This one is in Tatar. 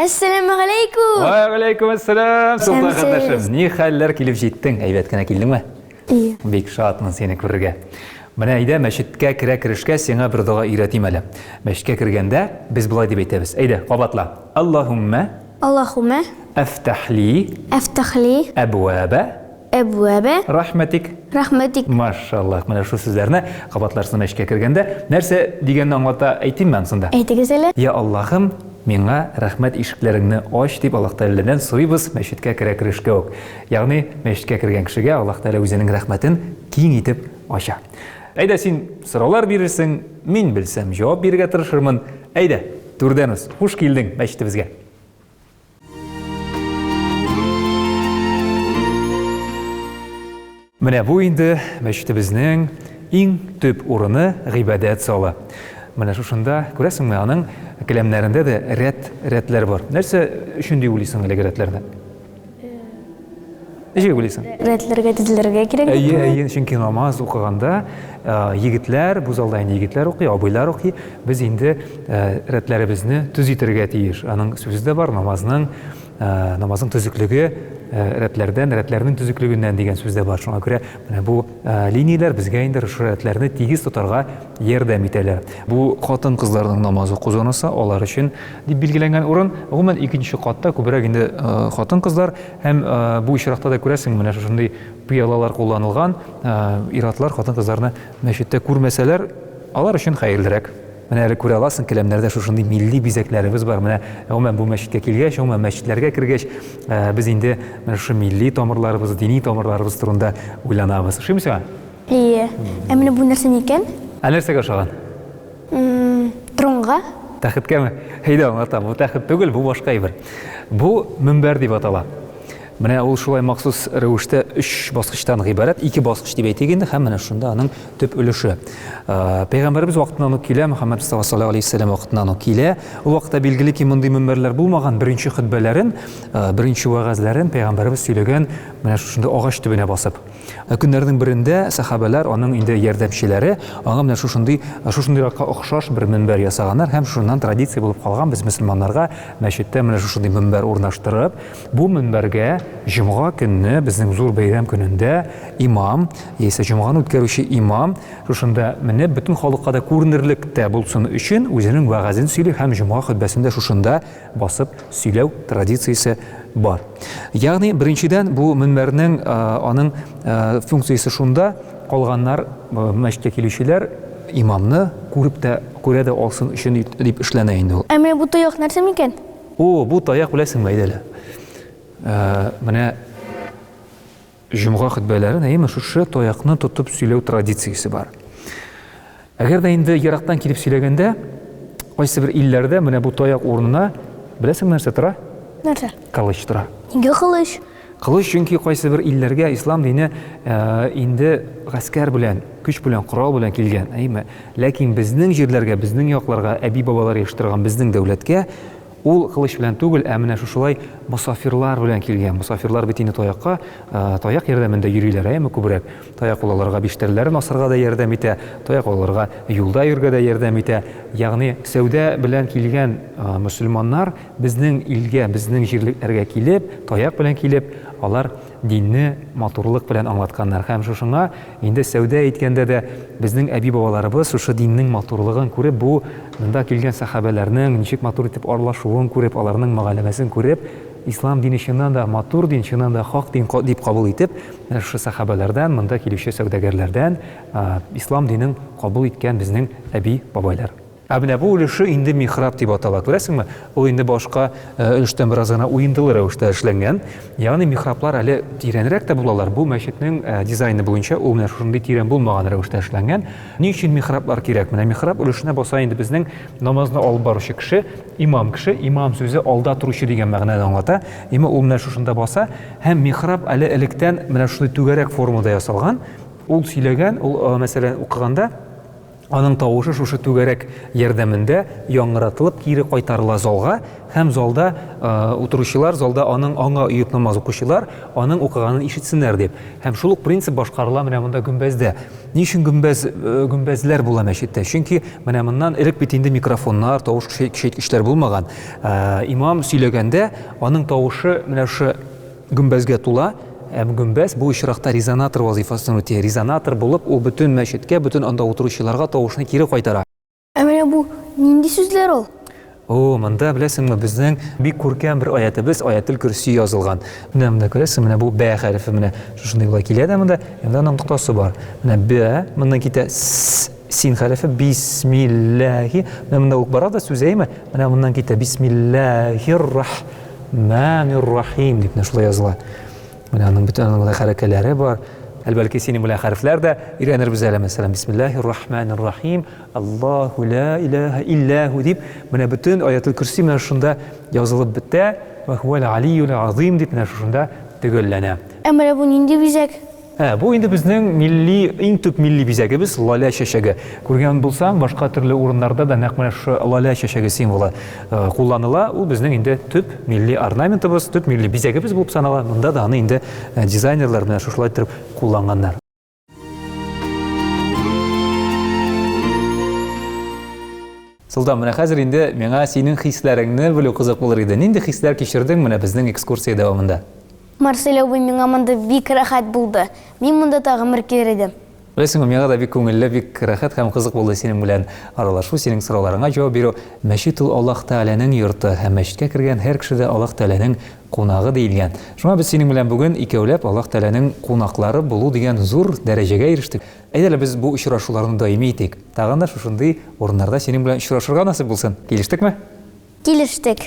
Assalamualaikum. Waalaikumsalam. Султан Сәмсез. кардашым, ни хәлләр килеп җиттең? Әйбәт кенә килдеңме? Ия. Бик шатмын сине күрергә. Менә әйдә мәчеткә керә-керешкә сиңа бер дога өйрәтим әле. Мәчеткә кергәндә без болай дип әйтәбез. Әйдә, кабатла. Аллаһумма Allahumma афтах ли aftah li абваба abwaba рахматик. rahmatik. Машаллах, менә шу сүзләрне кабатларсың мәчеткә кергәндә. Нәрсә дигәнне аңлата әйтим мен сонда. Әйтегез әле. Я Аллаһым, миңа рәхмәт ишекләреңне ач дип Аллаһ Тәгаләдән сорыйбыз мәчеткә керә-керешкә үк. Ягъни мәчеткә кергән кешегә Аллаһ Тәгалә үзенең рәхмәтен киң итеп ача. Әйдә син сораулар бирерсең, мин белсәм җавап бирергә тырышырмын. Әйдә, түрдәнез, хуш килдең мәчетебезгә. Менә бу инде мәчетебезнең иң төп урыны гыйбадәт залы. Менә шушында күрәсеңме, аның келәмнәрендә дә рәтләр бар. Нәрсә өчен дип уйлыйсың әлеге рәтләрне? Ничек уйлыйсың? Рәтләргә тезләргә кирәк. Әйе, чөнки намаз укыганда егетләр, бу залда инде егетләр укый, абыйлар укый. Без инде рәтләребезне төз итәргә тиеш. Аның сүзе дә бар, намазның төзеклеге рәтләрнең төзеклегеннән дигән сүз дә бар. Шуңа күрә менә бу линияләр безгә инде шу рәтләрне тигез тотарга ярдәм итәләр. Бу хатын-кызларның намаз уку зонасы алар өчен дип билгеләнгән урын. Гомумән икенче катта күбрәк инде хатын-кызлар һәм бу ишракта да күрәсең, менә шушындый пыялалар кулланылган, иратлар хатын-кызларны мәчеттә күрмәсәләр, алар өчен хәерлерәк. Менә әле күрә аласың, келәмнәрдә шушындый милли бизәкләребез бар. Менә гомумән бу мәчеткә килгәч, гомумән мәчетләргә кергәч, без инде менә шу милли тамырларыбыз, дини тамырларыбыз турында уйланабыз. Шуңмы сиңа? Ия. Ә менә бу нәрсә микән? Ә нәрсәгә охшаган? Тронга. Тәхеткәме? Әйдә, аңлатам. Бу тәхет түгел, бу башка әйбер. Бу мөнбәр дип атала. Менә ул шулай махсус рәвештә 3 баскычтан гыйбарәт, 2 баскыч дип әйтик инде, һәм менә шунда аның төп өлеше. Пәйгамбәрбез вакытыннан ук килә, Мөхәммәд саллаллаху алейхи вассалам вакытыннан ук килә. Ул вакытта билгеле ки, мондый мөнбәрләр булмаган, беренче хутбәләрен, беренче вагазларын пәйгамбәрбез сөйләгән менә шунда агач төбенә басып. Көннәрнең берендә сахабалар, аның инде ярдәмчеләре, аңа менә шушындыйракка охшаш бер мөнбәр ясаганнар, һәм шуннан традиция булып калган без мөселманнарга мәчеттә менә шушындый мөнбәр урнаштырып, бу мөнбәргә җомга көнне, безнең зур бәйрәм көнендә имам, яисә җомганы үткәрүче имам, шушында менә бөтен халыкка да күренерлек тә булсын өчен үзенең вагазын сөйли һәм җомга хутбәсендә шушында басып сөйләү традициясе бар. Ягъни беренчедән бу мөнбәрнең аның функциясе шунда, калганнар мәчеткә килүчеләр имамны күрә дә алсын өчен дип эшләнә инде ул. Ә менә бу таяк нәрсә микән? Бу таяк беләсеңме әйдәле? Менә җомга хутбәләрен әйме шушы таякны тотып сөйләү традициясе бар. Әгәр дә инде ерактан килеп сөйләгәндә, кайсы бер илләрдә менә бу таяк урынына беләсеңме нәрсә тора? Нәрсә? Кылыч тора. Нигә кылыч? Кылыч чөнки кайсы бер илләргә ислам дине инде гаскәр белән, көч белән, корал белән килгән, әйме. Ләкин безнең җирләргә, безнең якларга, әби-бабалар яшьтырган безнең дәүләткә ул кылыч белән түгел, ә менә шушылай мусафирлар белән килгән. Мусафирлар бит инде таяк ярдәмендә йөриләр, әйме күбрәк. Таяк аларга биштәрләрен асырга да ярдәм итә, таяк аларга юлда йөргә дә ярдәм итә. Ягъни сәүдә белән килгән мөселманнар безнең илгә, безнең җирләргә килеп, таяк белән килеп, алар динне матурлык белән аңлатканнар. Һәм шушыңа инде сәүдә иткәндә дә безнең әби-бабаларыбыз шушы диннең матурлыгын күреп, бу монда килгән сахабаларның ничек матур итеп аралашуын күреп, аларның мәгълүмәсен күреп, ислам дине чыннан да матур дин, чыннан да хак дин дип кабул итеп, шушы сахабалардан, монда килүче сәүдәгәрләрдән ислам динен кабул иткән безнең әби-бабайлар. Ә менә бу өлеше инде михраб дип атала. Күрәсеңме? Ул инде башка өлештән бераз гына уйындылы рәвештә эшләнгән. Ягъни михраблар әле тирәнрәк тә булалар. Бу мәчетнең дизайны буенча ул менә шундый тирән булмаган рәвештә эшләнгән. Ни өчен михраблар кирәк? Менә михраб өлешенә баса инде безнең намазны алып баручы кеше, имам сүзе алда торучы дигән мәгънәдә аңлата. Ул менә шушында баса һәм михраб әле электән менә шундый түгәрәк формада ясалган. Ул сөйләгән, ул мәсәлән укыганда Аның тавышы шушы түгәрәк ярдәмендә яңгыратылып кире кайтарыла залга, һәм залда утыручылар, залда аның аңа уеп намаз укучылар аның укыганын ишетсеннәр дип. Һәм шул ук принцип башкарыла менә монда гөмбәздә. Ни өчен гөмбәзләр була мәчеттә? Чөнки менә моннан элек бит инде микрофоннар, тавыш көчәйткечләр булмаган. Имам сөйләгәндә аның тавышы менә шу гөмбәзгә тула. Гөмбәз бу очракта резонатор вазифасын үтә. Резонатор булып, ул бөтен мәчеткә, бөтен анда утыручыларга тавышны кире кайтара. Менә бу нинди сүзләр ул? Монда беләсеңме, безнең бик күркәм бер аятыбыз, Аятул Курси язылган. Менә күрәсең, менә бу бә хәрефе менә шушындый була килә дә монда. Монда ноктасы бар. Менә бә, моннан китә син хәрефе, бисмиллахи. Менә ул бара да сүз әйме? Менә моннан китә бисмиллахир-рахманир-рахим дип шулай языла. Менә аның бөтен хәрәкәтләре бар. Әлбәлки синең белән хәрефләр дә өйрәнербез әле, мәсәлән, бисмиллахир-рахманир-рахим, Аллаһу ла илаһа иллаһу дип, менә бөтен Аятул Курси менә шунда язылып бетә, ва хувал алийюл азим дип менә шунда төгәлләнә. Менә бу нинди бизәк? Бу инде безнең милли, иң төп милли бизәгебез лаля чәчәге. Күргән булсаң, башка төрле урыннарда да нәкъ менә шу лаля чәчәге символы кулланыла. Ул безнең инде төп милли орнаментыбыз, төп милли бизәгебез булып санала. Монда да аны инде дизайнерлар менә шулай итеп кулланганнар. Сылдан, менә хәзер инде миңа синең хисләреңне белү кызык булыр иде. Нинди хисләр кичердең менә безнең экскурсия дәвамында? Марсель абый миңа монда бик рәхәт булды. Мин монда тагын бер килер идем. Беләсеңме, миңа да бик күңелле, бик рәхәт һәм кызык булды синең белән аралашу, синең сорауларыңа җавап бирү. Мәчет ул Аллаһ Тәгаләнең йорты һәм мәчеткә кергән һәр кеше дә Аллаһ Тәгаләнең кунагы диелгән. Шуңа без синең белән бүген икәүләп Аллаһ Тәгаләнең кунаклары булу дигән зур дәрәҗәгә ирештек. Әйдәле без бу очрашуларны даими итик. Тагын да шушындый урыннарда синең белән очрашырга насыйп булсын. Килештекме? Килештек.